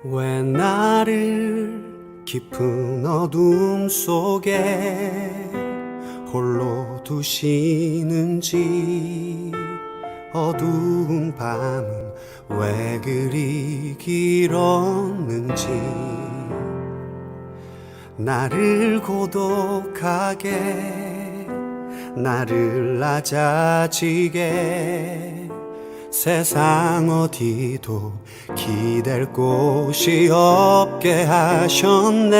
왜 나를 깊은 어둠 속에 홀로 두시는지, 어두운 밤은 왜 그리 길었는지, 나를 고독하게, 나를 낮아지게, 세상 어디도 기댈 곳이 없게 하셨네.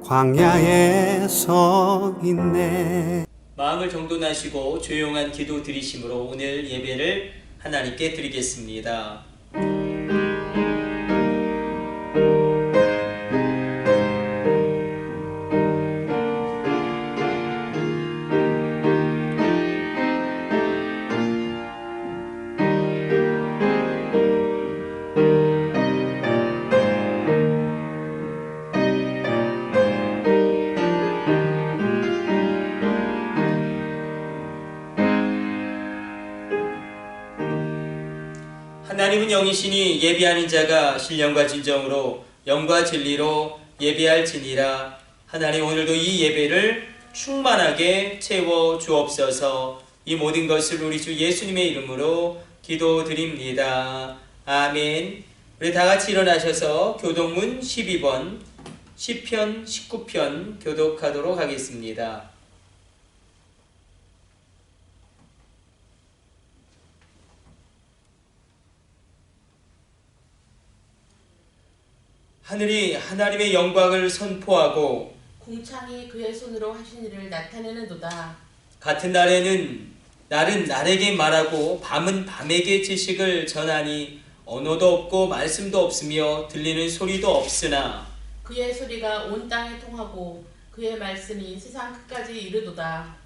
광야에 서 있네. 마음을 정돈하시고 조용한 기도 드리심으로 오늘 예배를 하나님께 드리겠습니다. 하나님은 영이시니 예배하는 자가 신령과 진정으로 영과 진리로 예배할지니라. 하나님, 오늘도 이 예배를 충만하게 채워 주옵소서. 이 모든 것을 우리 주 예수님의 이름으로 기도드립니다. 아멘. 우리 다같이 일어나셔서 교독문 12번 시편 19편 교독하도록 하겠습니다. 하늘이 하나님의 영광을 선포하고 궁창이 그의 손으로 하신 일을 나타내는도다. 같은 날에는 날은 날에게 말하고 밤은 밤에게 지식을 전하니 언어도 없고 말씀도 없으며 들리는 소리도 없으나 그의 소리가 온 땅에 통하고 그의 말씀이 세상 끝까지 이르도다.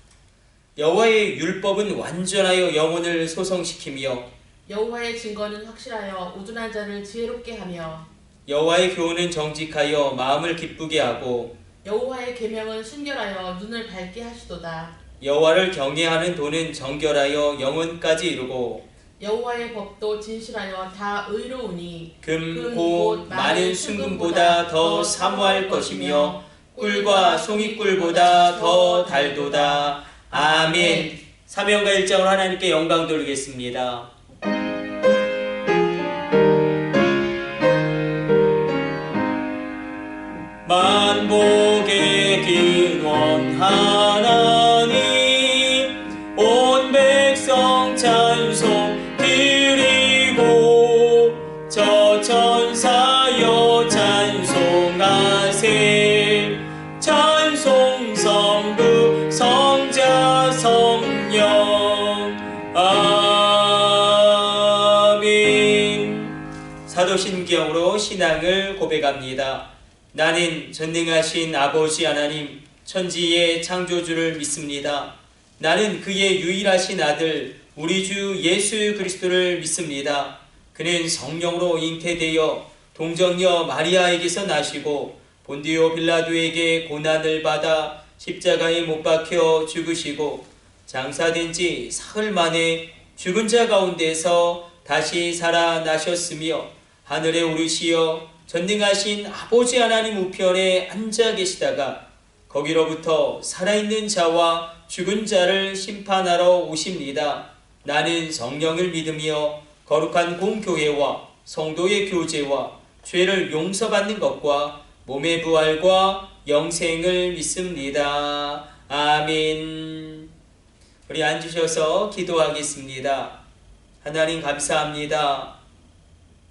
여호와의 율법은 완전하여 영혼을 소성시키며 여호와의 증거는 확실하여 우둔한 자를 지혜롭게 하며 여호와의 교훈은 정직하여 마음을 기쁘게 하고 여호와의 계명은 순결하여 눈을 밝게 하시도다. 여호와를 경외하는 도는 정결하여 영혼까지 이루고 여호와의 법도 진실하여 다 의로우니 금 곧 많은 순금보다 더 사모할 것이며 꿀과 송이꿀보다 더 달도다. 아멘. 사명과 일장으로 하나님께 영광 돌리겠습니다. 만복의 근원 하나님, 온 백성 찬송 드리고 저 천사여 찬송하세. 찬송 성부 성자 성령. 아멘. 사도신경으로 신앙을 고백합니다. 나는 전능하신 아버지 하나님 천지의 창조주를 믿습니다. 나는 그의 유일하신 아들 우리 주 예수 그리스도를 믿습니다. 그는 성령으로 잉태되어 동정녀 마리아에게서 나시고 본디오 빌라도에게 고난을 받아 십자가에 못 박혀 죽으시고 장사된 지 사흘 만에 죽은 자 가운데서 다시 살아나셨으며 하늘에 오르시어 전능하신 아버지 하나님 우편에 앉아 계시다가 거기로부터 살아있는 자와 죽은 자를 심판하러 오십니다. 나는 성령을 믿으며 거룩한 공교회와 성도의 교제와 죄를 용서받는 것과 몸의 부활과 영생을 믿습니다. 아멘. 우리 앉으셔서 기도하겠습니다. 하나님 감사합니다.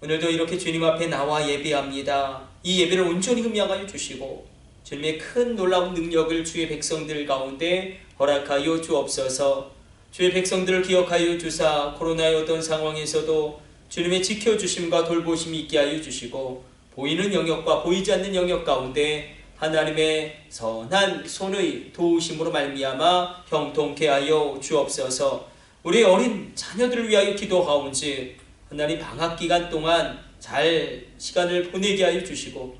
오늘도 이렇게 주님 앞에 나와 예배합니다. 이 예배를 온전히 흠양하여 주시고 주님의 큰 놀라운 능력을 주의 백성들 가운데 허락하여 주옵소서. 주의 백성들을 기억하여 주사 코로나의 어떤 상황에서도 주님의 지켜주심과 돌보심이 있게 하여 주시고 보이는 영역과 보이지 않는 영역 가운데 하나님의 선한 손의 도우심으로 말미암아 형통케 하여 주옵소서. 우리 어린 자녀들을 위하여 기도하온즉 하나님 방학기간 동안 잘 시간을 보내게 하여 주시고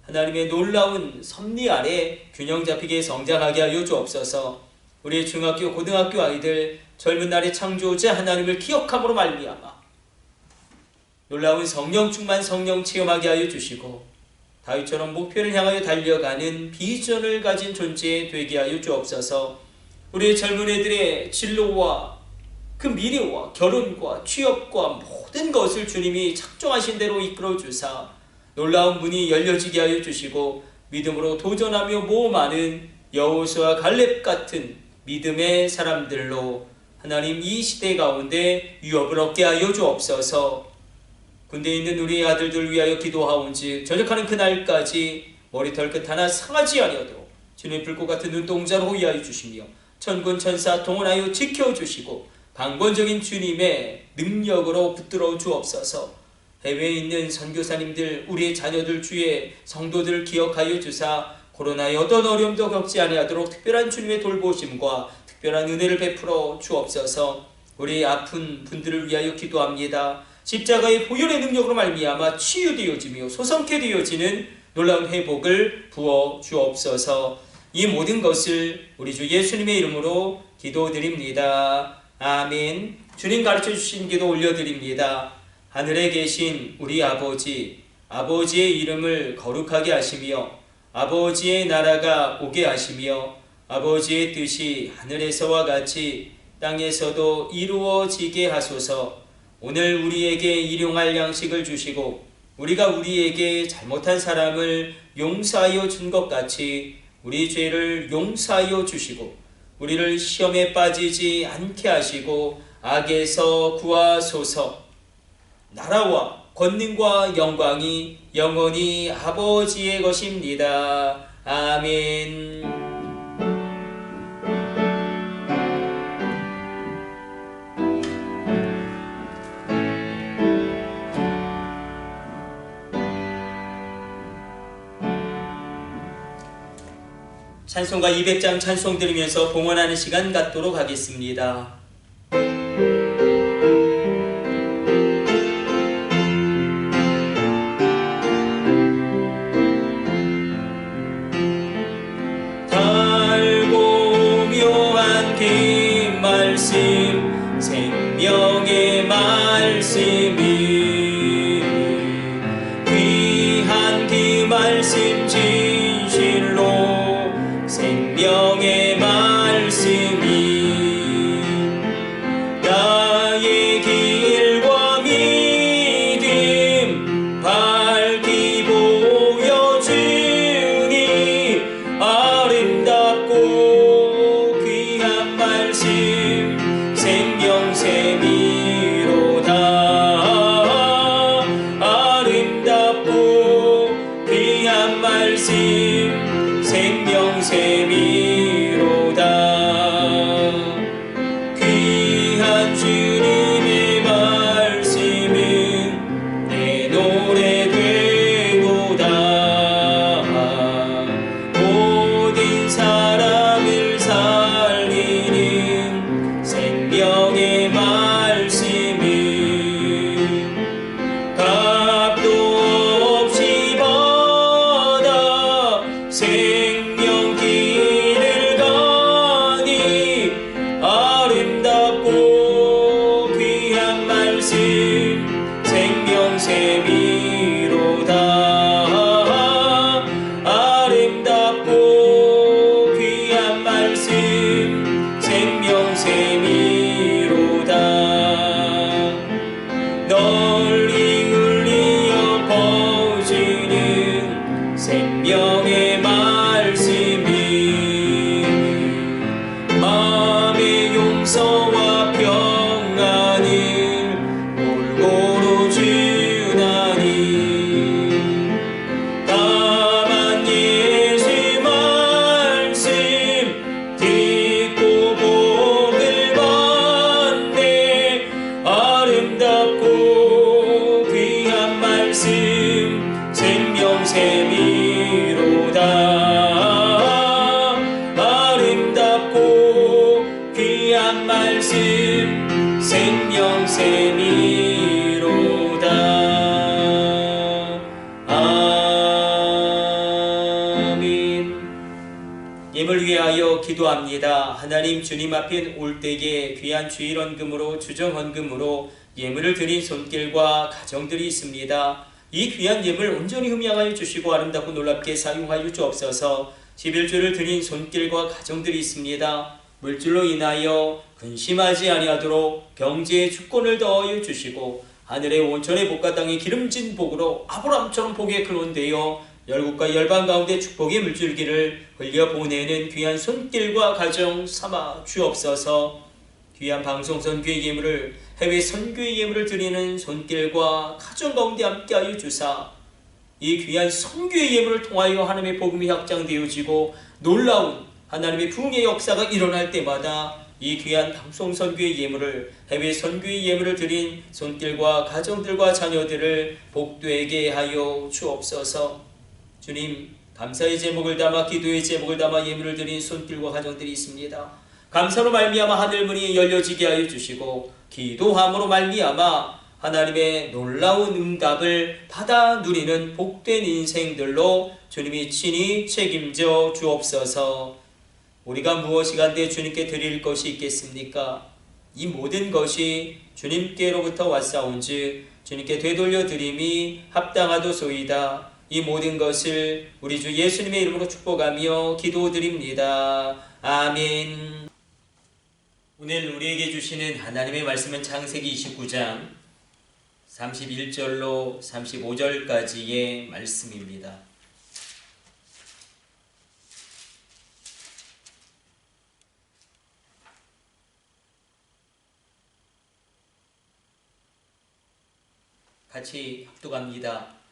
하나님의 놀라운 섭리 아래 균형 잡히게 성장하게 하여 주옵소서. 우리 중학교, 고등학교 아이들 젊은 날의 창조자 하나님을 기억함으로 말미암아 놀라운 성령 충만, 성령 체험하게 하여 주시고 다윗처럼 목표를 향하여 달려가는 비전을 가진 존재 되게 하여 주옵소서. 우리 젊은 애들의 진로와 그 미래와 결혼과 취업과 모든 것을 주님이 작정하신 대로 이끌어 주사 놀라운 문이 열려지게 하여 주시고 믿음으로 도전하며 모험하는 여호수아 갈렙 같은 믿음의 사람들로 하나님 이 시대 가운데 유업을 얻게 하여 주옵소서. 군대에 있는 우리 아들들 위하여 기도하온즉 전역하는 그날까지 머리털 끝 하나 상하지 아니하도록 주님의 불꽃 같은 눈동자로 호위하여 주시며 천군 천사 동원하여 지켜주시고 방권적인 주님의 능력으로 붙들어 주옵소서. 해외에 있는 선교사님들, 우리의 자녀들, 주의 성도들을 기억하여 주사 코로나의 어떤 어려움도 겪지 아니하도록 특별한 주님의 돌보심과 특별한 은혜를 베풀어 주옵소서. 우리 아픈 분들을 위하여 기도합니다. 십자가의 보혈의 능력으로 말미암아 치유되어지며 소성케 되어지는 놀라운 회복을 부어 주옵소서. 이 모든 것을 우리 주 예수님의 이름으로 기도드립니다. 아멘. 주님 가르쳐 주신 기도 올려드립니다. 하늘에 계신 우리 아버지, 아버지의 이름을 거룩하게 하시며 아버지의 나라가 오게 하시며 아버지의 뜻이 하늘에서와 같이 땅에서도 이루어지게 하소서. 오늘 우리에게 일용할 양식을 주시고 우리가 우리에게 잘못한 사람을 용서하여 준 것 같이 우리 죄를 용서하여 주시고 우리를 시험에 빠지지 않게 하시고 악에서 구하소서. 나라와 권능과 영광이 영원히 아버지의 것입니다. 아멘. 찬송가 200장 찬송 들으면서 봉헌하는 시간 갖도록 하겠습니다. 달고 묘한 그 말씀 생명의 말씀이 귀한 그 말씀 진실로 생명의 말씀이 나의 길과 믿음 밝히 보여주니 아름답고 귀한 말씀 생명샘이로다. 아름답고 귀한 말씀 생명샘이로다. 귀한 주님의 말씀은 내 노래 되도다. 모든 사람을 살리는 생명의 말씀은 값도 없이 받아 생명 길을 가니 아름답고 귀한 말씀 생명샘이로다. 아름답고 귀한 말씀 생명샘이로다. 널리 울리어 퍼지는 생명의 말씀이 마음의 용서와 평안을 골고루 주나니 다만 예수 말씀 듣고 복을 받네. 아름답고 귀한 말씀 생명샘이로다. 아름답고 귀한 말씀 생명샘이로다. 아멘. 예물 위하여 기도합니다. 기도합니다. 하나님 주님 앞에 올 때에 귀한 주일헌금으로 주정헌금으로 예물을 드린 손길과 가정들이 있습니다. 이 귀한 예물 온전히 흠양하여 주시고 아름답고 놀랍게 사용하여 주옵소서. 11조를 드린 손길과 가정들이 있습니다. 물질로 인하여 근심하지 아니하도록 경제의 주권을 더하여 주시고 하늘의 온천의 복과 땅의 기름진 복으로 아브라함처럼 복에 근원되어 열국과 열방 가운데 축복의 물줄기를 흘려보내는 귀한 손길과 가정 삼아 주옵소서. 귀한 방송 선교의 예물을 해외 선교의 예물을 드리는 손길과 가정 가운데 함께하여 주사 이 귀한 선교의 예물을 통하여 하나님의 복음이 확장되어지고 놀라운 하나님의 부흥의 역사가 일어날 때마다 이 귀한 방송 선교의 예물을 해외 선교의 예물을 드린 손길과 가정들과 자녀들을 복되게 하여 주옵소서. 주님, 감사의 제목을 담아 기도의 제목을 담아 예물을 드린 손길과 가정들이 있습니다. 감사로 말미암아 하늘문이 열려지게 하여 주시고 기도함으로 말미암아 하나님의 놀라운 응답을 받아 누리는 복된 인생들로 주님이 친히 책임져 주옵소서. 우리가 무엇이간데 주님께 드릴 것이 있겠습니까? 이 모든 것이 주님께로부터 왔사온즉 주님께 되돌려 드림이 합당하도소이다. 이 모든 것을 우리 주 예수님의 이름으로 축복하며 기도드립니다. 아멘. 오늘 우리에게 주시는 하나님의 말씀은 창세기 29장 31절로 35절까지의 말씀입니다. 같이 합독합니다.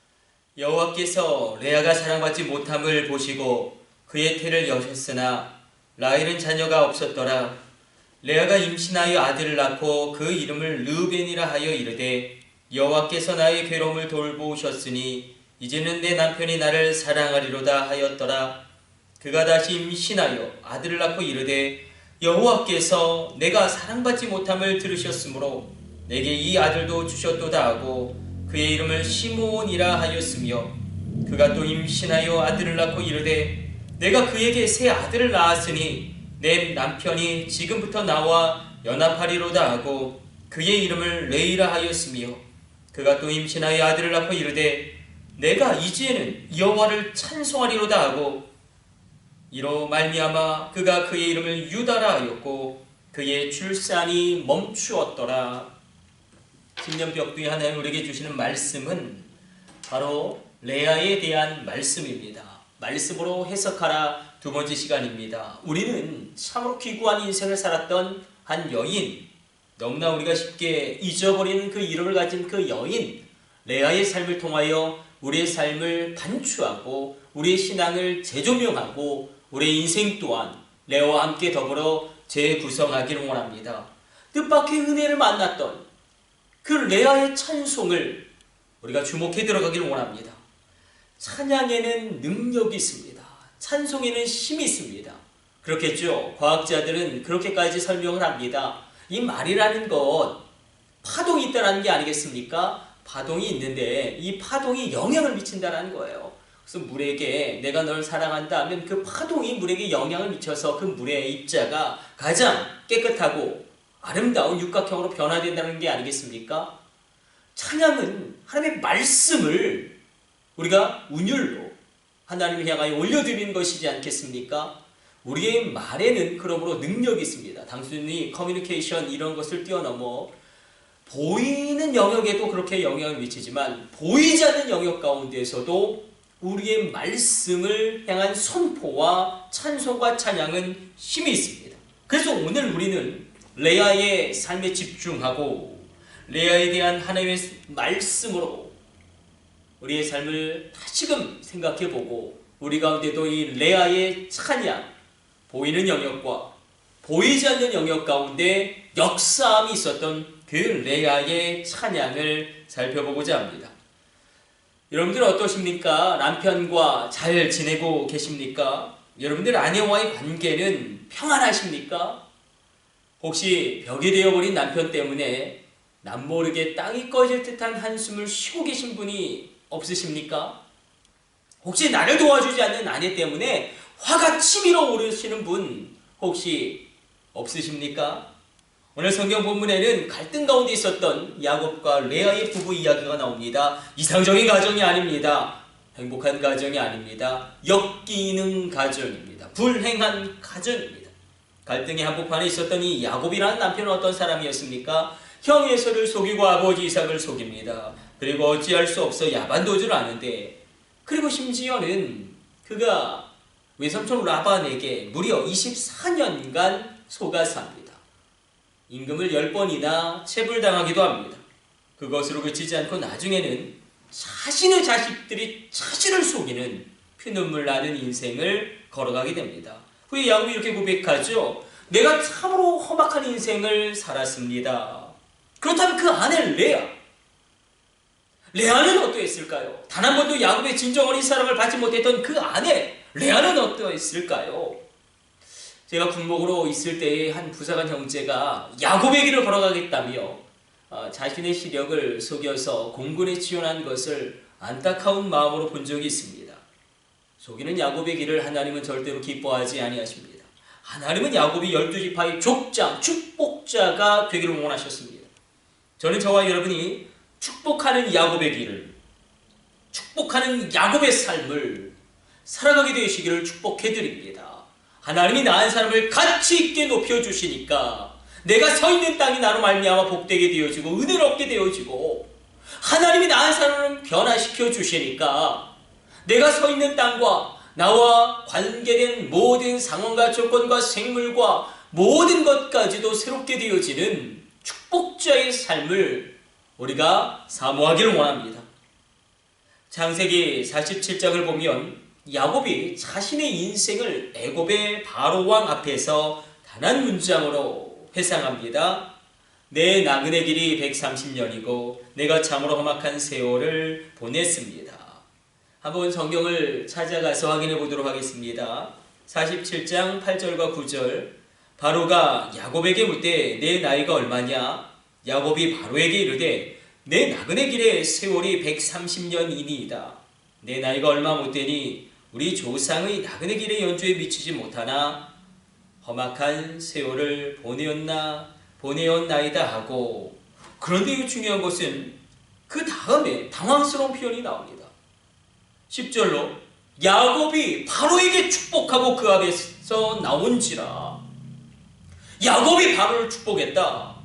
여호와께서 레아가 사랑받지 못함을 보시고 그의 태를 여셨으나 라헬은 자녀가 없었더라. 레아가 임신하여 아들을 낳고 그 이름을 르우벤이라 하여 이르되 여호와께서 나의 괴로움을 돌보셨으니 이제는 내 남편이 나를 사랑하리로다 하였더라. 그가 다시 임신하여 아들을 낳고 이르되 여호와께서 내가 사랑받지 못함을 들으셨으므로 내게 이 아들도 주셨도다 하고 그의 이름을 시므온이라 하였으며 그가 또 임신하여 아들을 낳고 이르되 내가 그에게 새 아들을 낳았으니 내 남편이 지금부터 나와 연합하리로다 하고 그의 이름을 레이라 하였으며 그가 또 임신하여 아들을 낳고 이르되 내가 이제는 여호와를 찬송하리로다 하고 이로 말미암아 그가 그의 이름을 유다라 하였고 그의 출산이 멈추었더라. 신년벽두에 하나님 우리에게 주시는 말씀은 바로 레아에 대한 말씀입니다. 말씀으로 해석하라 두 번째 시간입니다. 우리는 참으로 귀구한 인생을 살았던 한 여인, 너무나 우리가 쉽게 잊어버리는 그 이름을 가진 그 여인 레아의 삶을 통하여 우리의 삶을 간추하고 우리의 신앙을 재조명하고 우리의 인생 또한 레아와 함께 더불어 재구성하기를 원합니다. 뜻밖의 은혜를 만났던 그 레아의 찬송을 우리가 주목해 들어가기를 원합니다. 찬양에는 능력이 있습니다. 찬송에는 힘이 있습니다. 그렇겠죠? 과학자들은 그렇게까지 설명을 합니다. 이 말이라는 것 파동이 있다는 게 아니겠습니까? 파동이 있는데 이 파동이 영향을 미친다는 거예요. 그래서 물에게 내가 널 사랑한다 하면 그 파동이 물에게 영향을 미쳐서 그 물의 입자가 가장 깨끗하고 아름다운 육각형으로 변화된다는 게 아니겠습니까? 찬양은 하나님의 말씀을 우리가 운율로 하나님을 향하여 올려드리는 것이지 않겠습니까? 우리의 말에는 그러므로 능력이 있습니다. 단순히 커뮤니케이션 이런 것을 뛰어넘어 보이는 영역에도 그렇게 영향을 미치지만 보이지 않는 영역 가운데에서도 우리의 말씀을 향한 선포와 찬송과 찬양은 힘이 있습니다. 그래서 오늘 우리는 레아의 삶에 집중하고 레아에 대한 하나님의 말씀으로 우리의 삶을 다시금 생각해보고 우리 가운데도 이 레아의 찬양, 보이는 영역과 보이지 않는 영역 가운데 역사함이 있었던 그 레아의 찬양을 살펴보고자 합니다. 여러분들 어떠십니까? 남편과 잘 지내고 계십니까? 여러분들 아내와의 관계는 평안하십니까? 혹시 벽이 되어버린 남편 때문에 남모르게 땅이 꺼질 듯한 한숨을 쉬고 계신 분이 없으십니까? 혹시 나를 도와주지 않는 아내 때문에 화가 치밀어 오르시는 분 혹시 없으십니까? 오늘 성경 본문에는 갈등 가운데 있었던 야곱과 레아의 부부 이야기가 나옵니다. 이상적인 가정이 아닙니다. 행복한 가정이 아닙니다. 역기능 가정입니다. 불행한 가정입니다. 갈등의 한복판에 있었던 이 야곱이라는 남편은 어떤 사람이었습니까? 형 에서를 속이고 아버지 이삭을 속입니다. 그리고 어찌할 수 없어 야반도주를 하는데, 그리고 심지어는 그가 외삼촌 라반에게 무려 24년간 속아삽니다. 임금을 10번이나 체불당하기도 합니다. 그것으로 그치지 않고 나중에는 자신의 자식들이 자신을 속이는 피눈물 나는 인생을 걸어가게 됩니다. 후에 야곱이 이렇게 고백하죠. 내가 참으로 험악한 인생을 살았습니다. 그렇다면 그 아내 레아는 어떠했을까요? 단 한 번도 야곱의 진정 어린 사랑을 받지 못했던 그 아내 레아는 어떠했을까요? 제가 군목으로 있을 때에 한 부사관 형제가 야곱의 길을 걸어가겠다며 자신의 시력을 속여서 공군에 지원한 것을 안타까운 마음으로 본 적이 있습니다. 속이는 야곱의 길을 하나님은 절대로 기뻐하지 아니하십니다. 하나님은 야곱이 12지파의 족장, 축복자가 되기를 원하셨습니다. 저는 저와 여러분이 축복하는 야곱의 길을, 축복하는 야곱의 삶을 살아가게 되시기를 축복해드립니다. 하나님이 낳은 사람을 가치 있게 높여주시니까 내가 서 있는 땅이 나로 말미암아 복되게 되어지고 은혜를 얻게 되어지고, 하나님이 낳은 사람을 변화시켜 주시니까 내가 서 있는 땅과 나와 관계된 모든 상황과 조건과 생물과 모든 것까지도 새롭게 되어지는 축복자의 삶을 우리가 사모하기를 원합니다. 창세기 47장을 보면 야곱이 자신의 인생을 애굽의 바로왕 앞에서 단 한 문장으로 회상합니다. 내 나그네 길이 130년이고 내가 참으로 험악한 세월을 보냈습니다. 한번 성경을 찾아가서 확인해 보도록 하겠습니다. 47장 8절과 9절. 바로가 야곱에게 묻되 내 나이가 얼마냐? 야곱이 바로에게 이르되 내 나그네 길의 세월이 130년이니이다. 내 나이가 얼마 못되니 우리 조상의 나그네 길의 연주에 미치지 못하나 험악한 세월을 보내었나이다 하고. 그런데 이 중요한 것은 그 다음에 당황스러운 표현이 나옵니다. 10절로 야곱이 바로에게 축복하고 그 앞에서 나온지라. 야곱이 바로를 축복했다.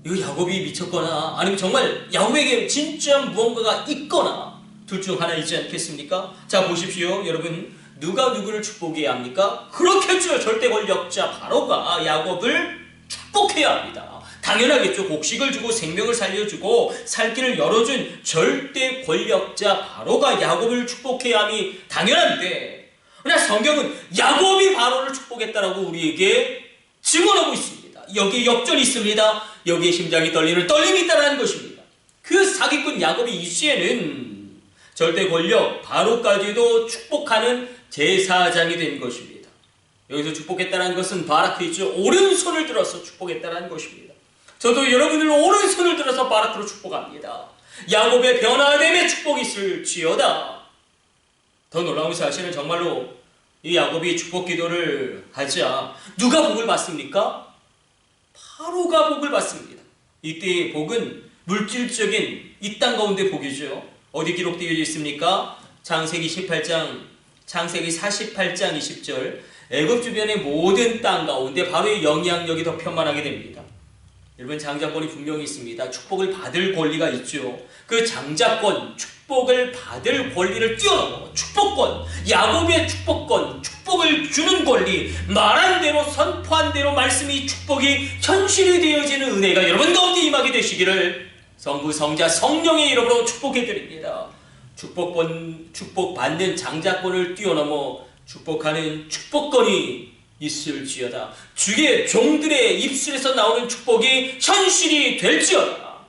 이거 야곱이 미쳤거나 아니면 정말 야곱에게 진짜 무언가가 있거나 둘 중 하나이지 않겠습니까? 자, 보십시오. 여러분, 누가 누구를 축복해야 합니까? 그렇겠죠. 절대 권력자 바로가 야곱을 축복해야 합니다. 당연하겠죠. 곡식을 주고 생명을 살려주고 살 길을 열어준 절대 권력자 바로가 야곱을 축복해야 함이 당연한데, 그러나 성경은 야곱이 바로를 축복했다라고 우리에게 증언하고 있습니다. 여기에 역전이 있습니다. 여기에 심장이 떨리는 떨림이 있다는 것입니다. 그 사기꾼 야곱이 이시에는 절대 권력 바로까지도 축복하는 제사장이 된 것입니다. 여기서 축복했다는 것은 바라크이죠. 오른손을 들어서 축복했다는 것입니다. 저도 여러분을 오른손을 들어서 바라크로 축복합니다. 야곱의 변화됨의 축복이 있을지어다. 더 놀라운 사실은 정말로 이 야곱이 축복 기도를 하자 누가 복을 받습니까? 바로가 복을 받습니다. 이때의 복은 물질적인 이 땅 가운데 복이죠. 어디 기록되어 있습니까? 창세기 48장 20절. 애굽 주변의 모든 땅 가운데 바로의 영향력이 더 편만하게 됩니다. 여러분, 장자권이 분명히 있습니다. 축복을 받을 권리가 있죠. 그 장자권, 축복을 받을 권리를 뛰어넘어 축복권, 야곱의 축복권, 축복을 주는 권리, 말한 대로 선포한 대로 말씀이 축복이 현실이 되어지는 은혜가 여러분 가운데 임하게 되시기를 성부, 성자, 성령의 이름으로 축복해드립니다. 축복받는 장자권을 뛰어넘어 축복하는 축복권이 있을지어다. 주의 종들의 입술에서 나오는 축복이 현실이 될지어다.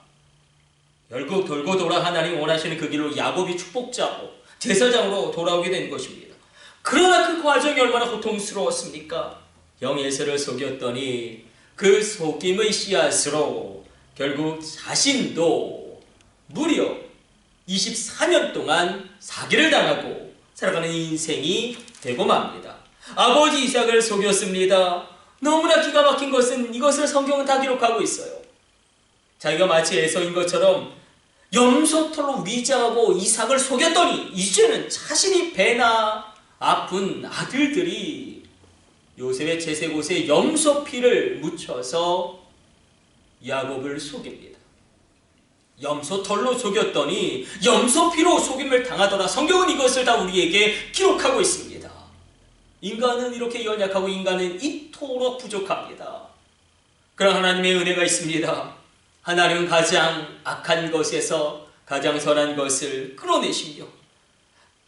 결국 돌고 돌아 하나님 원하시는 그 길로 야곱이 축복자고 제사장으로 돌아오게 된 것입니다. 그러나 그 과정이 얼마나 고통스러웠습니까? 영에서를 속였더니 그 속임의 씨앗으로 결국 자신도 무려 24년 동안 사기를 당하고 살아가는 인생이 되고 맙니다. 아버지 이삭을 속였습니다. 너무나 기가 막힌 것은 이것을 성경은 다 기록하고 있어요. 자기가 마치 에서인 것처럼 염소털로 위장하고 이삭을 속였더니 이제는 자신이 배나 아픈 아들들이 요셉의 채색옷에 염소피를 묻혀서 야곱을 속입니다. 염소털로 속였더니 염소피로 속임을 당하더라. 성경은 이것을 다 우리에게 기록하고 있습니다. 인간은 이렇게 연약하고 인간은 이토록 부족합니다. 그러나 하나님의 은혜가 있습니다. 하나님은 가장 악한 것에서 가장 선한 것을 끌어내시며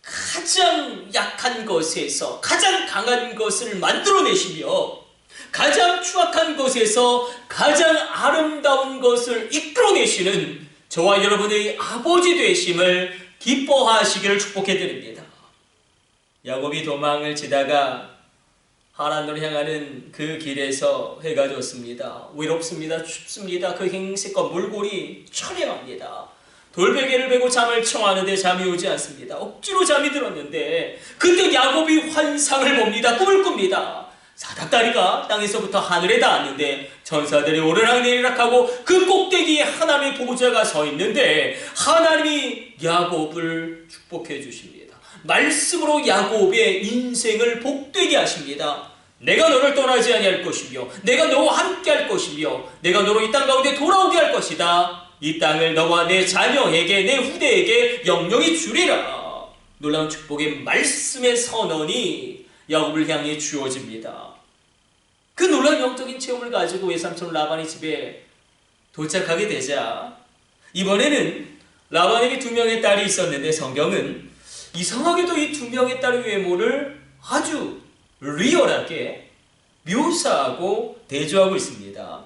가장 약한 것에서 가장 강한 것을 만들어내시며 가장 추악한 것에서 가장 아름다운 것을 이끌어내시는 저와 여러분의 아버지 되심을 기뻐하시기를 축복해드립니다. 야곱이 도망을 치다가 하란으로 향하는 그 길에서 해가 졌습니다. 외롭습니다. 춥습니다. 그 흰색과 몰골이 처량합니다. 돌베개를 베고 잠을 청하는데 잠이 오지 않습니다. 억지로 잠이 들었는데 그때 야곱이 환상을 봅니다. 꿈을 꿉니다. 사닥다리가 땅에서부터 하늘에 닿았는데 천사들이 오르락내리락하고 그 꼭대기에 하나님의 보좌가 서 있는데 하나님이 야곱을 축복해 주십니다. 말씀으로 야곱의 인생을 복되게 하십니다. 내가 너를 떠나지 아니할 것이며 내가 너와 함께 할 것이며 내가 너로 이 땅 가운데 돌아오게 할 것이다. 이 땅을 너와 내 자녀에게 내 후대에게 영영히 주리라. 놀라운 축복의 말씀의 선언이 야곱을 향해 주어집니다. 그 놀라운 영적인 체험을 가지고 외삼촌 라반의 집에 도착하게 되자 이번에는 라반에게 2명의 딸이 있었는데 성경은 이상하게도 이 2명의 딸의 외모를 아주 리얼하게 묘사하고 대조하고 있습니다.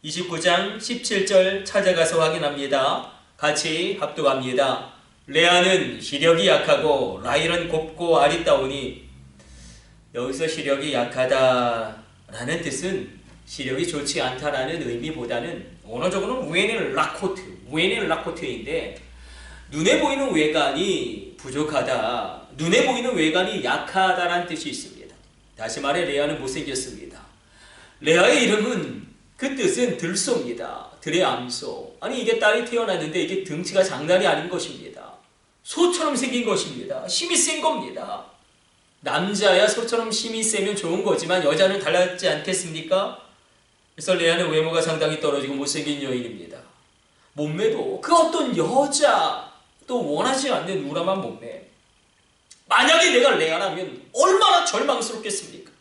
29장 17절 찾아가서 확인합니다. 같이 합독합니다. 레아는 시력이 약하고 라헬은 곱고 아리따우니 여기서 시력이 약하다라는 뜻은 시력이 좋지 않다라는 의미보다는 언어적으로는 우에넬 라코트인데 눈에 보이는 외관이 부족하다, 눈에 보이는 외관이 약하다라는 뜻이 있습니다. 다시 말해 레아는 못생겼습니다. 레아의 이름은 그 뜻은 들소입니다. 들의 암소. 아니 이게 딸이 태어났는데 이게 등치가 장난이 아닌 것입니다. 소처럼 생긴 것입니다. 힘이 센 겁니다. 남자야 소처럼 힘이 세면 좋은 거지만 여자는 달라지지 않겠습니까? 그래서 레아는 외모가 상당히 떨어지고 못생긴 여인입니다. 몸매도 그 어떤 여자도 원하지 않는 우람한 몸매. 만약에 내가 레아라면 얼마나 절망스럽겠습니까?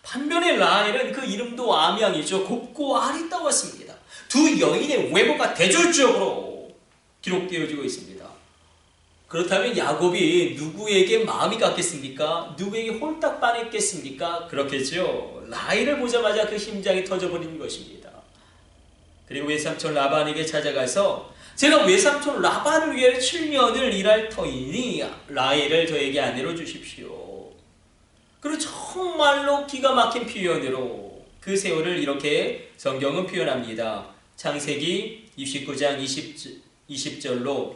반면에 라헬은 그 이름도 암양이죠. 곱고 아리따웠습니다. 두 여인의 외모가 대조적으로 기록되어지고 있습니다. 그렇다면 야곱이 누구에게 마음이 갔겠습니까? 누구에게 홀딱 반했겠습니까? 그렇겠죠. 라헬을 보자마자 그 심장이 터져버리는 것입니다. 그리고 외삼촌 라반에게 찾아가서 제가 외삼촌 라반을 위해 7년을 일할 터이니 라헬을 저에게 아내로 주십시오. 그리고 정말로 기가 막힌 표현으로 그 세월을 이렇게 성경은 표현합니다. 창세기 29장 20절로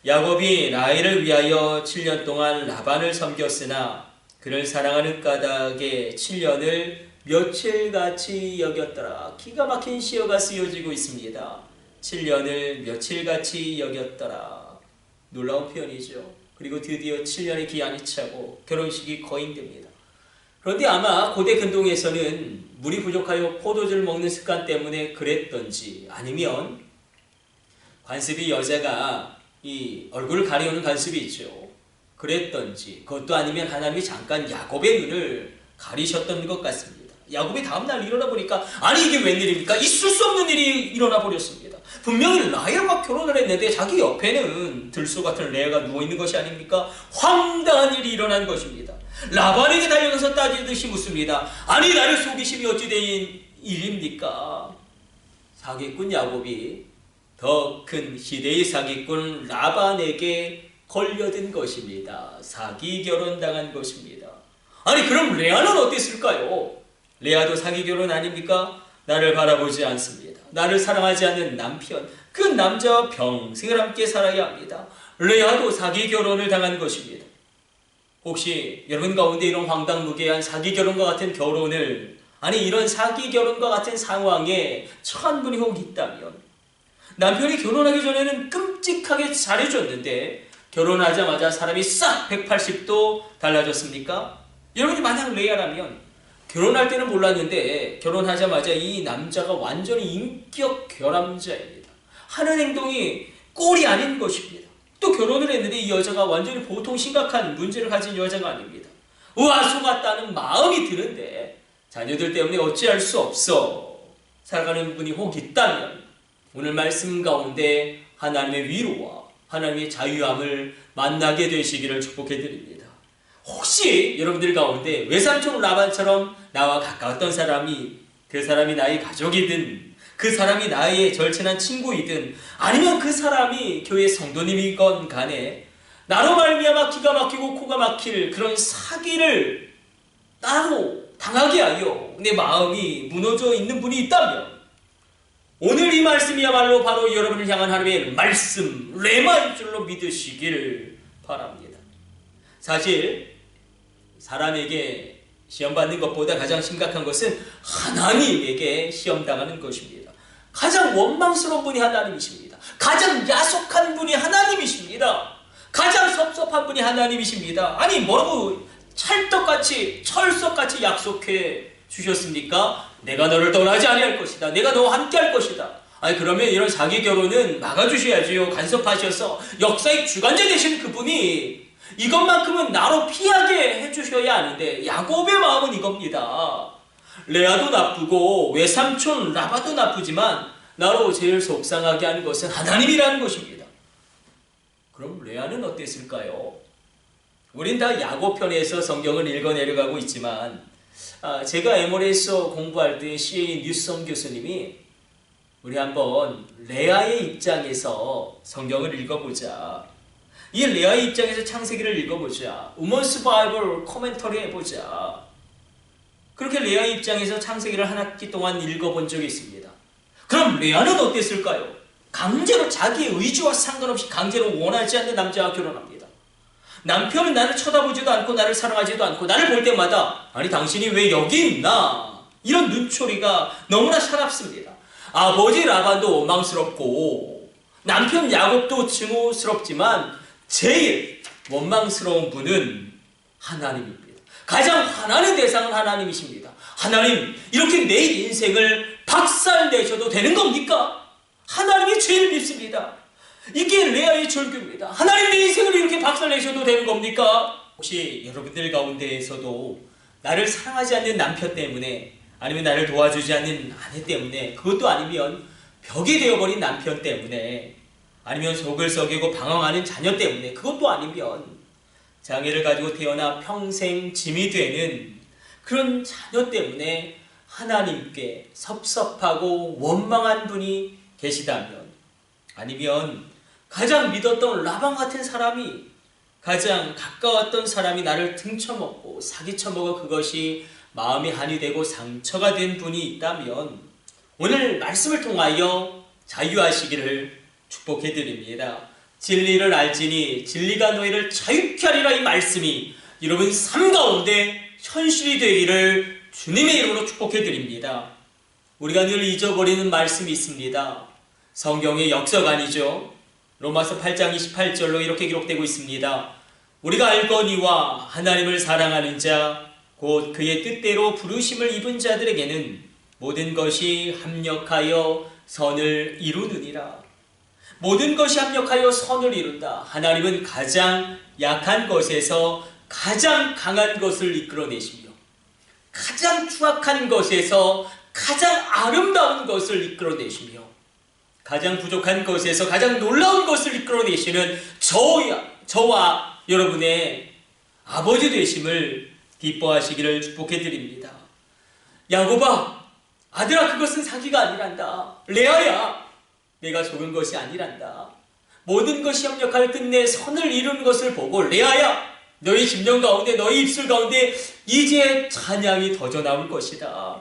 야곱이 라헬을 위하여 7년 동안 라반을 섬겼으나 그를 사랑하는 까닭에 7년을 며칠같이 여겼더라. 기가 막힌 시어가 쓰여지고 있습니다. 7년을 며칠같이 여겼더라. 놀라운 표현이죠. 그리고 드디어 7년의 기한이 차고 결혼식이 거행됩니다. 그런데 아마 고대 근동에서는 물이 부족하여 포도주를 먹는 습관 때문에 그랬던지 아니면 관습이 여자가 이 얼굴을 가리우는 관습이 있죠. 그랬던지 그것도 아니면 하나님이 잠깐 야곱의 눈을 가리셨던 것 같습니다. 야곱이 다음날 일어나 보니까 아니 이게 웬일입니까? 있을 수 없는 일이 일어나 버렸습니다. 분명히 라헬과 결혼을 했는데 자기 옆에는 들소 같은 레아가 누워있는 것이 아닙니까? 황당한 일이 일어난 것입니다. 라반에게 달려가서 따지듯이 묻습니다. 아니 나를 속이심이 어찌 된 일입니까? 사기꾼 야곱이 더 큰 시대의 사기꾼 라반에게 걸려든 것입니다. 사기 결혼당한 것입니다. 아니 그럼 레아는 어땠을까요? 레아도 사기 결혼 아닙니까? 나를 바라보지 않습니다. 나를 사랑하지 않는 남편, 그 남자와 평생을 함께 살아야 합니다. 레아도 사기 결혼을 당한 것입니다. 혹시 여러분 가운데 이런 황당무계한 사기 결혼과 같은 결혼을, 아니 이런 사기 결혼과 같은 상황에 처한 분이 혹 있다면, 남편이 결혼하기 전에는 끔찍하게 잘해줬는데 결혼하자마자 사람이 싹 180도 달라졌습니까? 여러분이 만약 레아라면 결혼할 때는 몰랐는데 결혼하자마자 이 남자가 완전히 인격 결함자입니다. 하는 행동이 꼴이 아닌 것입니다. 또 결혼을 했는데 이 여자가 완전히 보통 심각한 문제를 가진 여자가 아닙니다. 우와 속았다는 마음이 드는데 자녀들 때문에 어찌할 수 없어 살아가는 분이 혹 있다면 오늘 말씀 가운데 하나님의 위로와 하나님의 자유함을 만나게 되시기를 축복해드립니다. 혹시 여러분들 가운데 외삼촌 라반처럼 나와 가까웠던 사람이, 그 사람이 나의 가족이든 그 사람이 나의 절친한 친구이든 아니면 그 사람이 교회 성도님이건 간에 나로 말미암아 기가 막히고 코가 막힐 그런 사기를 나로 당하게 하여 내 마음이 무너져 있는 분이 있다면 오늘 이 말씀이야말로 바로 여러분을 향한 하나님의 말씀 레마인 줄로 믿으시기를 바랍니다. 사실 사람에게 시험받는 것보다 가장 심각한 것은 하나님에게 시험당하는 것입니다. 가장 원망스러운 분이 하나님이십니다. 가장 야속한 분이 하나님이십니다. 가장 섭섭한 분이 하나님이십니다. 아니 뭐라고 찰떡같이 철석같이 약속해 주셨습니까? 내가 너를 떠나지 아니할 것이다. 내가 너와 함께 할 것이다. 아니 그러면 이런 사기 결혼은 막아주셔야지요. 간섭하셔서 역사의 주관자 되신 그분이 이것만큼은 나로 피하게 해주셔야 하는데 야곱의 마음은 이겁니다. 레아도 나쁘고 외삼촌 라바도 나쁘지만 나로 제일 속상하게 하는 것은 하나님이라는 것입니다. 그럼 레아는 어땠을까요? 우린 다 야곱 편에서 성경을 읽어 내려가고 있지만 제가 에모레에서 공부할 때 CA 뉴성 교수님이 우리 한번 레아의 입장에서 성경을 읽어보자. 이 레아의 입장에서 창세기를 읽어보자. 우먼스 바이블 코멘터리 해보자. 그렇게 레아의 입장에서 창세기를 한 학기 동안 읽어본 적이 있습니다. 그럼 레아는 어땠을까요? 강제로 자기의 의지와 상관없이 강제로 원하지 않는 남자와 결혼합니다. 남편은 나를 쳐다보지도 않고 나를 사랑하지도 않고 나를 볼 때마다 아니 당신이 왜 여기 있나? 이런 눈초리가 너무나 사납습니다. 아버지 라반도 원망스럽고 남편 야곱도 증오스럽지만 제일 원망스러운 분은 하나님입니다. 가장 화나는 대상은 하나님이십니다. 하나님 이렇게 내 인생을 박살내셔도 되는 겁니까? 하나님이 제일 밉습니다. 이게 레아의 절규입니다. 하나님 내 인생을 이렇게 박살내셔도 되는 겁니까? 혹시 여러분들 가운데에서도 나를 사랑하지 않는 남편 때문에 아니면 나를 도와주지 않는 아내 때문에 그것도 아니면 벽이 되어버린 남편 때문에 아니면 속을 썩이고 방황하는 자녀 때문에 그것도 아니면 장애를 가지고 태어나 평생 짐이 되는 그런 자녀 때문에 하나님께 섭섭하고 원망한 분이 계시다면 아니면 가장 믿었던 라반 같은 사람이 가장 가까웠던 사람이 나를 등쳐먹고 사기쳐먹어 그것이 마음이 한이 되고 상처가 된 분이 있다면 오늘 말씀을 통하여 자유하시기를 축복해드립니다. 진리를 알지니 진리가 너희를 자유케 하리라 이 말씀이 여러분 삶 가운데 현실이 되기를 주님의 이름으로 축복해드립니다. 우리가 늘 잊어버리는 말씀이 있습니다. 성경의 역서관이죠. 로마서 8장 28절로 이렇게 기록되고 있습니다. 우리가 알거니와 하나님을 사랑하는 자 곧 그의 뜻대로 부르심을 입은 자들에게는 모든 것이 합력하여 선을 이루느니라. 모든 것이 합력하여 선을 이룬다. 하나님은 가장 약한 것에서 가장 강한 것을 이끌어내시며 가장 추악한 것에서 가장 아름다운 것을 이끌어내시며 가장 부족한 것에서 가장 놀라운 것을 이끌어내시는 저와 여러분의 아버지 되심을 기뻐하시기를 축복해드립니다. 야곱아, 아들아, 그것은 사기가 아니란다. 레아야, 내가 속은 것이 아니란다. 모든 것이 협력하여 끝내 선을 이루는 것을 보고 레아야, 너희 심령 가운데 너희 입술 가운데 이제 찬양이 터져 나올 것이다.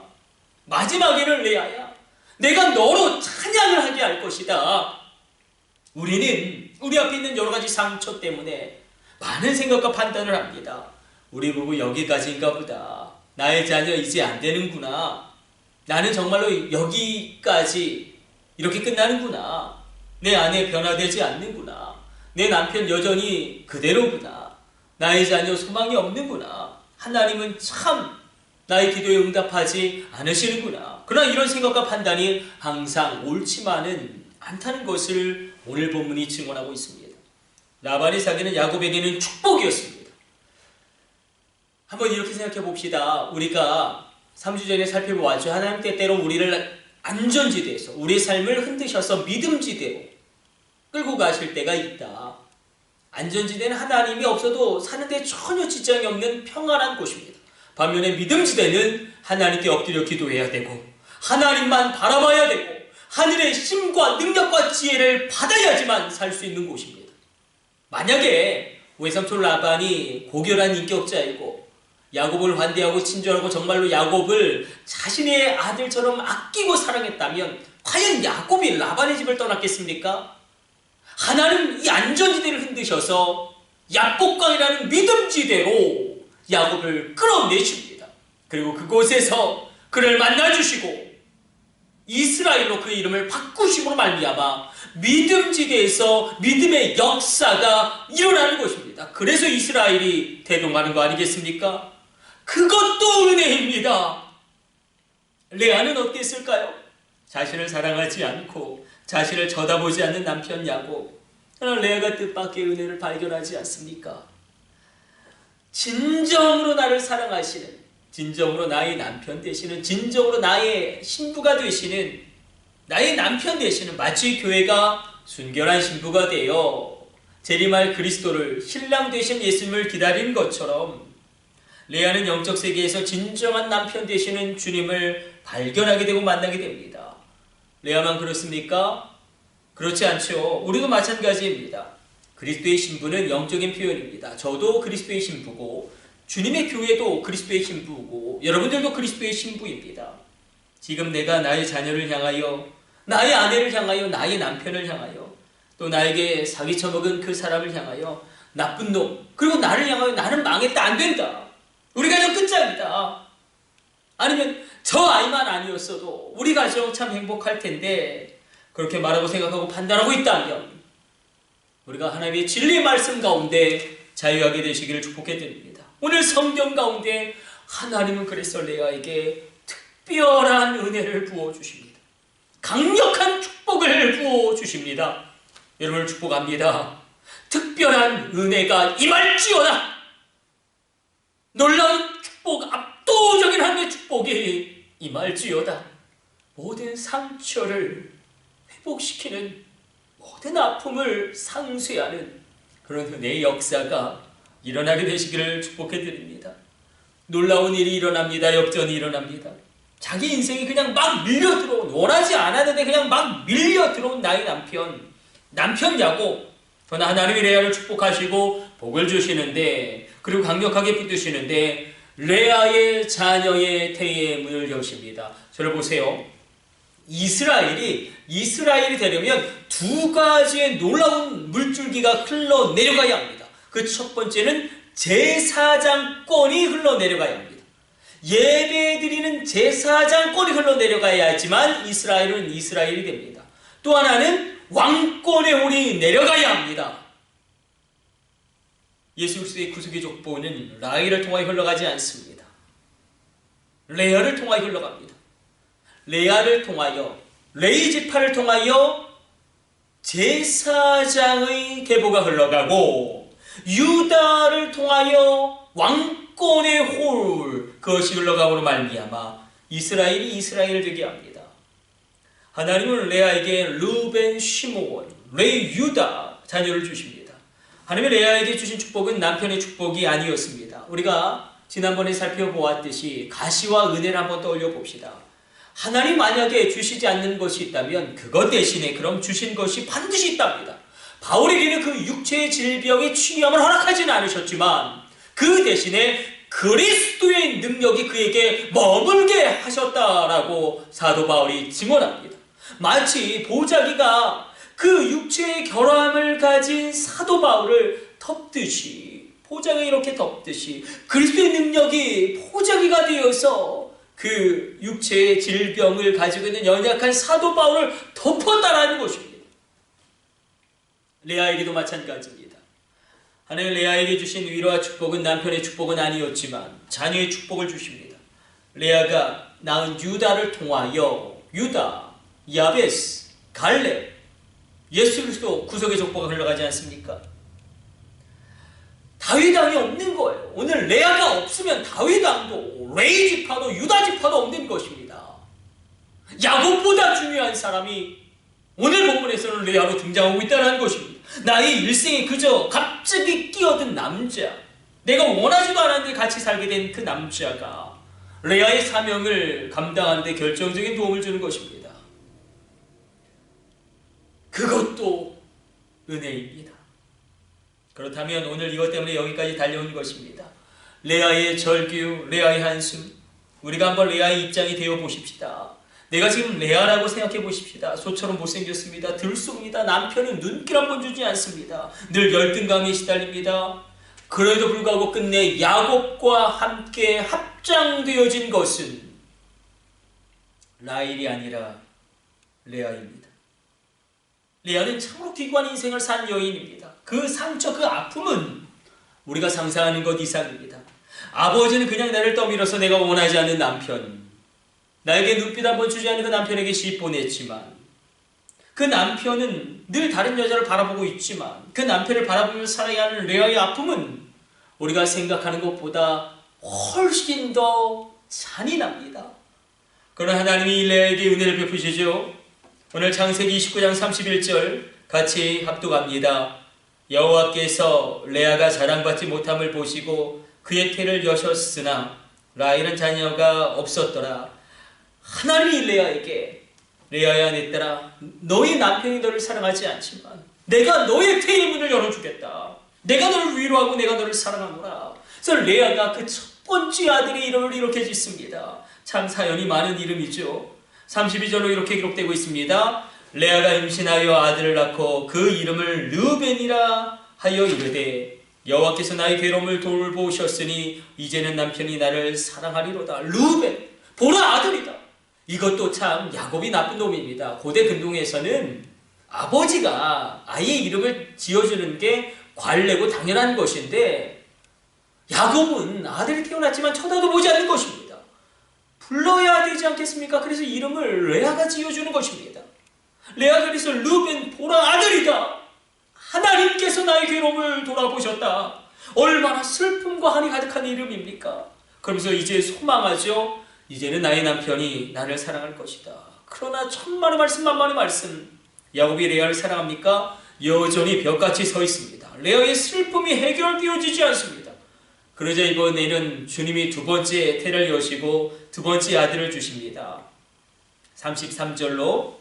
마지막에는 레아야, 내가 너로 찬양을 하게 할 것이다. 우리는 우리 앞에 있는 여러 가지 상처 때문에 많은 생각과 판단을 합니다. 우리 부부 여기까지인가 보다. 나의 자녀 이제 안 되는구나. 나는 정말로 여기까지 이렇게 끝나는구나. 내 아내 변화되지 않는구나. 내 남편 여전히 그대로구나. 나의 자녀 소망이 없는구나. 하나님은 참 나의 기도에 응답하지 않으시는구나. 그러나 이런 생각과 판단이 항상 옳지만은 않다는 것을 오늘 본문이 증언하고 있습니다. 라반의 사기는 야곱에게는 축복이었습니다. 한번 이렇게 생각해 봅시다. 우리가 3주 전에 살펴보았죠. 하나님 때때로 우리를 안전지대에서 우리의 삶을 흔드셔서 믿음지대로 끌고 가실 때가 있다. 안전지대는 하나님이 없어도 사는데 전혀 지장이 없는 평안한 곳입니다. 반면에 믿음지대는 하나님께 엎드려 기도해야 되고 하나님만 바라봐야 되고 하늘의 힘과 능력과 지혜를 받아야지만 살 수 있는 곳입니다. 만약에 외삼촌 라반이 고결한 인격자이고 야곱을 환대하고 친절하고 정말로 야곱을 자신의 아들처럼 아끼고 사랑했다면 과연 야곱이 라반의 집을 떠났겠습니까? 하나님 이 안전지대를 흔드셔서 야복강이라는 믿음지대로 야곱을 끌어내십니다. 그리고 그곳에서 그를 만나주시고 이스라엘로 그 이름을 바꾸심으로 말미암아 믿음지대에서 믿음의 역사가 일어나는 것입니다. 그래서 이스라엘이 대동하는 거 아니겠습니까? 그것도 은혜입니다. 레아는 어땠을까요? 자신을 사랑하지 않고 자신을 쳐다보지 않는 남편 야곱. 그러나 레아가 뜻밖의 은혜를 발견하지 않습니까? 진정으로 나를 사랑하시는, 진정으로 나의 남편 되시는, 진정으로 나의 신부가 되시는, 나의 남편 되시는, 마치 교회가 순결한 신부가 되어 재림할 그리스도를, 신랑 되신 예수님을 기다리는 것처럼 레아는 영적 세계에서 진정한 남편 되시는 주님을 발견하게 되고 만나게 됩니다. 레아만 그렇습니까? 그렇지 않죠. 우리도 마찬가지입니다. 그리스도의 신부는 영적인 표현입니다. 저도 그리스도의 신부고 주님의 교회도 그리스도의 신부고 여러분들도 그리스도의 신부입니다. 지금 내가 나의 자녀를 향하여, 나의 아내를 향하여, 나의 남편을 향하여, 또 나에게 사기 쳐먹은 그 사람을 향하여 나쁜 놈, 그리고 나를 향하여 나는 망했다, 안 된다, 우리 가정 끝장이다, 아니면 저 아이만 아니었어도 우리 가정 참 행복할 텐데 그렇게 말하고 생각하고 판단하고 있다면 우리가 하나님의 진리의 말씀 가운데 자유하게 되시기를 축복해 드립니다. 오늘 성경 가운데 하나님은 그래서 레아에게 특별한 은혜를 부어주십니다. 강력한 축복을 부어주십니다. 여러분을 축복합니다. 특별한 은혜가 임할지어다. 놀라운 축복, 압도적인 하나님의 축복이 임할지어다. 모든 상처를 회복시키는, 모든 아픔을 상쇄하는 그런 은혜의 역사가 일어나게 되시기를 축복해 드립니다. 놀라운 일이 일어납니다. 역전이 일어납니다. 자기 인생이 그냥 막 밀려들어온, 원하지 않았는데 그냥 막 밀려들어온 나의 남편 야곱. 그러나 하나님이 레아를 축복하시고 복을 주시는데, 그리고 강력하게 붙드시는데 레아의 자녀의 태의 문을 여십니다. 저를 보세요. 이스라엘이 되려면 두 가지의 놀라운 물줄기가 흘러내려가야 합니다. 그 첫 번째는 제사장권이 흘러내려가야 합니다. 예배드리는 제사장권이 흘러내려가야지만 이스라엘은 이스라엘이 됩니다. 또 하나는 왕권의 홀이 내려가야 합니다. 예수 그리스도의 구속의 족보는 라헬을 통하여 흘러가지 않습니다. 레아를 통하여 흘러갑니다. 레아를 통하여, 레위 지파를 통하여 제사장의 계보가 흘러가고, 유다를 통하여 왕권의 홀, 그것이 흘러가므로 말미암아 이스라엘이 이스라엘 되게 합니다. 하나님은 레아에게 르벤, 시므온, 레위, 유다 자녀를 주십니다. 하나님이 레아에게 주신 축복은 남편의 축복이 아니었습니다. 우리가 지난번에 살펴보았듯이 가시와 은혜를 한번 떠올려 봅시다. 하나님 만약에 주시지 않는 것이 있다면 그것 대신에 그럼 주신 것이 반드시 있답니다. 바울에게는 그 육체의 질병의 취함을 허락하지는 않으셨지만 그 대신에 그리스도의 능력이 그에게 머물게 하셨다라고 사도 바울이 증언합니다. 마치 보자기가 그 육체의 결함을 가진 사도 바울을 덮듯이 포자기 이렇게 덮듯이 그리스도의 능력이 포자기가 되어서 그 육체의 질병을 가지고 있는 연약한 사도 바울을 덮었다라는 것입니다. 레아에게도 마찬가지입니다. 하나님 레아에게 주신 위로와 축복은 남편의 축복은 아니었지만 자녀의 축복을 주십니다. 레아가 낳은 유다를 통하여 유다, 야베스, 갈렙, 예수 그리스도 구속의 족보가 흘러가지 않습니까? 다윗 왕이 없는 거예요. 오늘 레아가 없으면 다윗 왕도 레이 지파도 유다 지파도 없는 것입니다. 야곱보다 중요한 사람이 오늘 본문에서는 레아로 등장하고 있다는 것입니다. 나의 일생에 그저 갑자기 끼어든 남자, 내가 원하지도 않았는데 같이 살게 된 그 남자가 레아의 사명을 감당하는 데 결정적인 도움을 주는 것입니다. 그것도 은혜입니다. 그렇다면 오늘 이것 때문에 여기까지 달려온 것입니다. 레아의 절규, 레아의 한숨, 우리가 한번 레아의 입장이 되어 보십시다. 내가 지금 레아라고 생각해 보십시다. 소처럼 못생겼습니다. 들쑥니다. 남편은 눈길 한 번 주지 않습니다. 늘 열등감에 시달립니다. 그래도 불구하고 끝내 야곱과 함께 합장되어진 것은 라헬이 아니라 레아입니다. 레아는 참으로 귀한 인생을 산 여인입니다. 그 상처, 그 아픔은 우리가 상상하는 것 이상입니다. 아버지는 그냥 나를 떠밀어서 내가 원하지 않는 남편, 나에게 눈빛 한번 주지 않는 그 남편에게 시 보냈지만 그 남편은 늘 다른 여자를 바라보고 있지만 그 남편을 바라보면서 살아야 하는 레아의 아픔은 우리가 생각하는 것보다 훨씬 더 잔인합니다. 그러나 하나님이 레아에게 은혜를 베푸시죠. 오늘 창세기 29장 31절 같이 합독합니다. 여호와께서 레아가 자랑받지 못함을 보시고 그의 태를 여셨으나 라헬은 자녀가 없었더라. 하나님이 레아에게 레아야 내 딸아 너의 남편이 너를 사랑하지 않지만 내가 너의 태의 문을 열어주겠다. 내가 너를 위로하고 내가 너를 사랑하노라. 그래서 레아가 그 첫 번째 아들의 이름을 이렇게 짓습니다. 참 사연이 많은 이름이죠. 32절로 이렇게 기록되고 있습니다. 레아가 임신하여 아들을 낳고 그 이름을 르벤이라 하여 이르되 여호와께서 나의 괴로움을 돌보셨으니 이제는 남편이 나를 사랑하리로다. 르벤, 보라 아들이다. 이것도 참 야곱이 나쁜 놈입니다. 고대 근동에서는 아버지가 아이의 이름을 지어주는 게 관례고 당연한 것인데 야곱은 아들이 태어났지만 쳐다도 보지 않는 것입니다. 불러야 되지 않겠습니까? 그래서 이름을 레아가 지어주는 것입니다. 레아가 그래서 르벤, 보라 아들이다. 하나님께서 나의 괴로움을 돌아보셨다. 얼마나 슬픔과 한이 가득한 이름입니까? 그러면서 이제 소망하죠. 이제는 나의 남편이 나를 사랑할 것이다. 그러나 천만의 말씀 만만의 말씀, 야곱이 레아를 사랑합니까? 여전히 벽같이 서 있습니다. 레아의 슬픔이 해결되어지지 않습니다. 그러자 이번에는 주님이 두 번째 태를 여시고 두 번째 아들을 주십니다. 33절로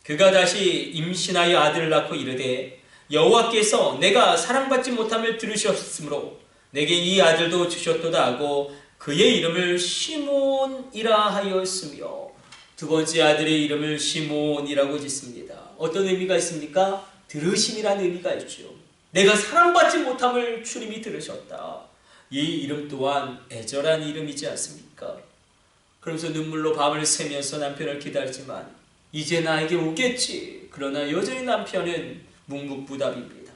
그가 다시 임신하여 아들을 낳고 이르되 여호와께서 내가 사랑받지 못함을 들으셨으므로 내게 이 아들도 주셨도다 하고 그의 이름을 시몬이라 하였으며 두 번째 아들의 이름을 시몬이라고 짓습니다. 어떤 의미가 있습니까? 들으심이라는 의미가 있죠. 내가 사랑받지 못함을 주님이 들으셨다. 이 이름 또한 애절한 이름이지 않습니까? 그러면서 눈물로 밤을 새면서 남편을 기다리지만 이제 나에게 오겠지. 그러나 여전히 남편은 묵묵부답입니다.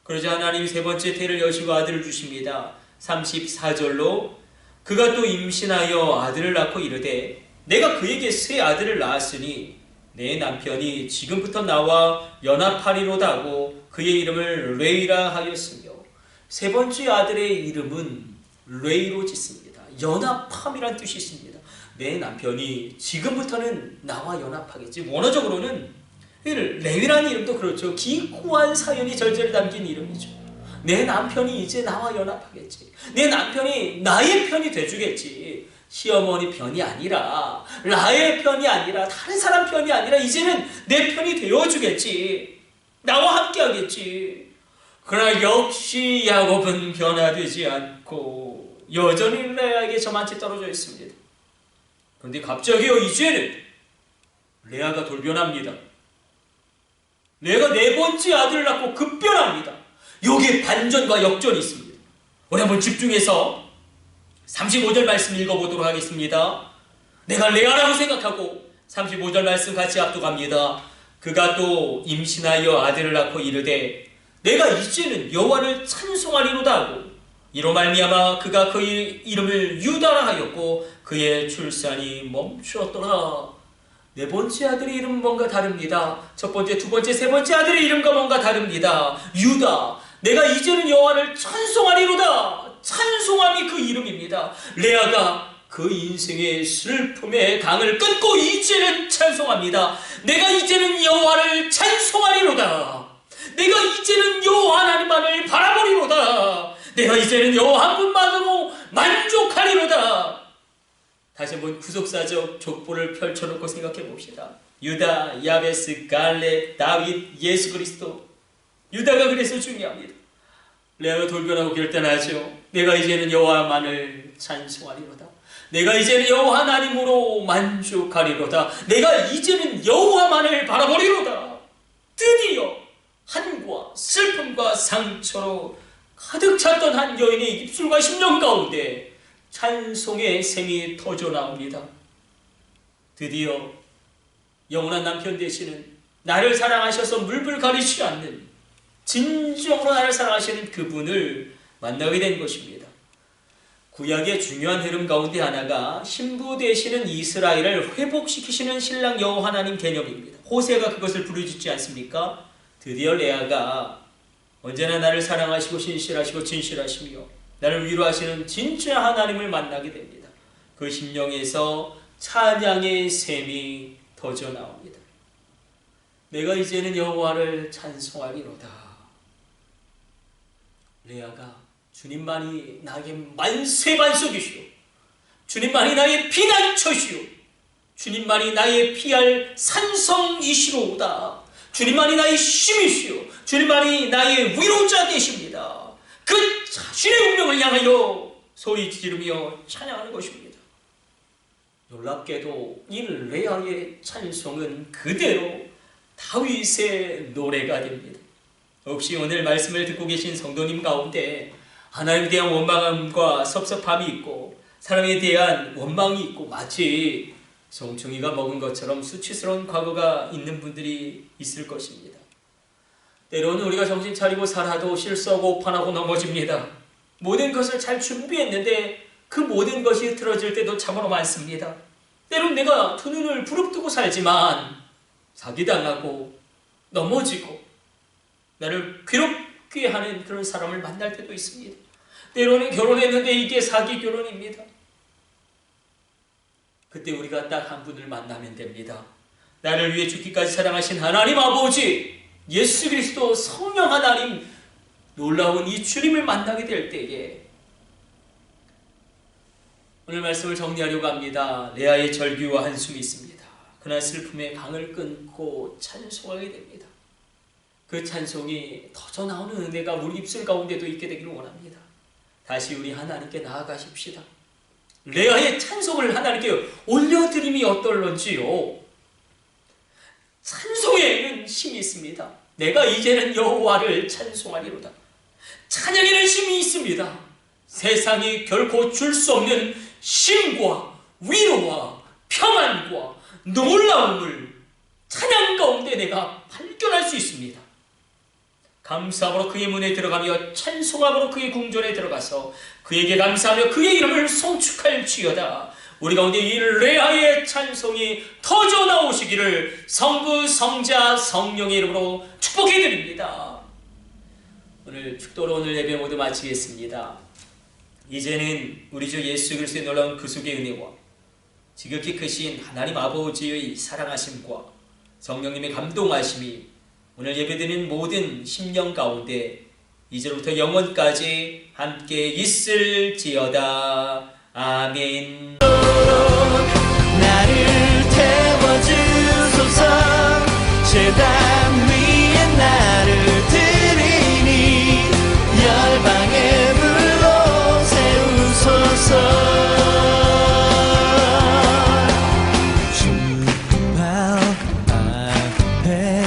그러자 하나님이 세 번째 태를 여시고 아들을 주십니다. 34절로 그가 또 임신하여 아들을 낳고 이르되 내가 그에게 새 아들을 낳았으니 내 남편이 지금부터 나와 연합하리로다 하고 그의 이름을 레이라 하였으며 세 번째 아들의 이름은 레이로 짓습니다. 연합함이란 뜻이 있습니다. 내 남편이 지금부터는 나와 연합하겠지. 원어적으로는 레위라는 이름도 그렇죠. 기구한 사연이 절절히 담긴 이름이죠. 내 남편이 이제 나와 연합하겠지. 내 남편이 나의 편이 돼주겠지. 시어머니 편이 아니라 나의 편이 아니라 다른 사람 편이 아니라 이제는 내 편이 되어주겠지. 나와 함께하겠지. 그러나 역시 야곱은 변화되지 않고 여전히 레아에게 저만치 떨어져 있습니다. 그런데 갑자기요 이제는 레아가 돌변합니다. 레아가 네 번째 아들을 낳고 급변합니다. 여기에 반전과 역전이 있습니다. 우리 한번 집중해서 35절 말씀 읽어보도록 하겠습니다. 내가 레아라고 생각하고 35절 말씀 같이 압독합니다. 그가 또 임신하여 아들을 낳고 이르되 내가 이제는 여호와를 찬송하리로다 하고 이로 말미암아 그가 그의 이름을 유다라 하였고 그의 출산이 멈추었더라. 네 번째 아들의 이름은 뭔가 다릅니다. 첫 번째, 두 번째, 세 번째 아들의 이름과 뭔가 다릅니다. 유다, 내가 이제는 여호와를 찬송하리로다. 찬송함이 그 이름입니다. 레아가 그 인생의 슬픔의 강을 끊고 이제는 찬송합니다. 내가 이제는 여호와를 찬송하리로다. 내가 이제는 여호와 하나님만을 바라보리로다. 내가 이제는 여호와 한 분만으로 만족하리로다. 다시 한번 구속사적 족보를 펼쳐놓고 생각해 봅시다. 유다, 야베스, 갈렙, 다윗, 예수 그리스도. 유다가 그래서 중요합니다. 레아가 돌변하고 결단하죠. 내가 이제는 여호와만을 찬송하리로다. 내가 이제는 여호와 하나님으로 만족하리로다. 내가 이제는 여호와만을 바라보리로다. 드디어 한과 슬픔과 상처로 가득 찼던 한 여인의 입술과 심령 가운데 찬송의 샘이 터져 나옵니다. 드디어 영원한 남편 되시는, 나를 사랑하셔서 물불 가리지 않는, 진정으로 나를 사랑하시는 그분을 만나게 된 것입니다. 구약의 중요한 흐름 가운데 하나가 신부 되시는 이스라엘을 회복시키시는 신랑 여호와 하나님 개념입니다. 호세가 그것을 부르짖지 않습니까? 드디어 레아가 언제나 나를 사랑하시고 신실하시고 진실하시며 나를 위로하시는 진짜 하나님을 만나게 됩니다. 그 심령에서 찬양의 샘이 터져 나옵니다. 내가 이제는 여호와를 찬송하리로다. 레아가 주님만이 나에게 만세반석이시오. 주님만이 나의 피난처시오. 주님만이 나의 피할 산성이시로다. 주님만이 나의 힘이시오. 주님만이 나의 위로자 되십니다. 그 자신의 운명을 향하여 소리 지르며 찬양하는 것입니다. 놀랍게도 이 레아의 찬송은 그대로 다윗의 노래가 됩니다. 혹시 오늘 말씀을 듣고 계신 성도님 가운데 하나님에 대한 원망함과 섭섭함이 있고 사람에 대한 원망이 있고 마치 송충이가 먹은 것처럼 수치스러운 과거가 있는 분들이 있을 것입니다. 때로는 우리가 정신 차리고 살아도 실수하고 오판하고 넘어집니다. 모든 것을 잘 준비했는데 그 모든 것이 흐트러질 때도 참으로 많습니다. 때로는 내가 두 눈을 부릅뜨고 살지만 사기당하고 넘어지고 나를 괴롭게 하는 그런 사람을 만날 때도 있습니다. 때로는 결혼했는데 이게 사기 결혼입니다. 그때 우리가 딱 한 분을 만나면 됩니다. 나를 위해 죽기까지 사랑하신 하나님 아버지, 예수 그리스도 성령 하나님, 놀라운 이 주님을 만나게 될 때에 오늘 말씀을 정리하려고 합니다. 레아의 절규와 한숨이 있습니다. 그날 슬픔의 강을 끊고 찬송하게 됩니다. 그 찬송이 터져 나오는 은혜가 우리 입술 가운데도 있게 되기를 원합니다. 다시 우리 하나님께 나아가십시다. 레아의 찬송을 하나님께 올려드림이 어떨런지요. 찬송에는 힘이 있습니다. 내가 이제는 여호와를 찬송하리로다. 찬양에는 힘이 있습니다. 세상이 결코 줄 수 없는 힘과 위로와 평안과 놀라움을 찬양 가운데 내가 발견할 수 있습니다. 감사함으로 그의 문에 들어가며 찬송함으로 그의 궁전에 들어가서 그에게 감사하며 그의 이름을 송축할지어다. 우리 가운데 이 레아의 찬송이 터져 나오시기를 성부, 성자, 성령의 이름으로 축복해 드립니다. 오늘 축도로 오늘 예배 모두 마치겠습니다. 이제는 우리 주 예수 그리스도의 놀라운 구속의 은혜와 지극히 크신 하나님 아버지의 사랑하심과 성령님의 감동하심이 오늘 예배드리는 모든 심령 가운데 이제부터 영원까지 함께 있을지어다. 아멘. 나를 태워주소서. 제단 위에 나를 드리니 열방의 불로 세우소서. 주 발 앞에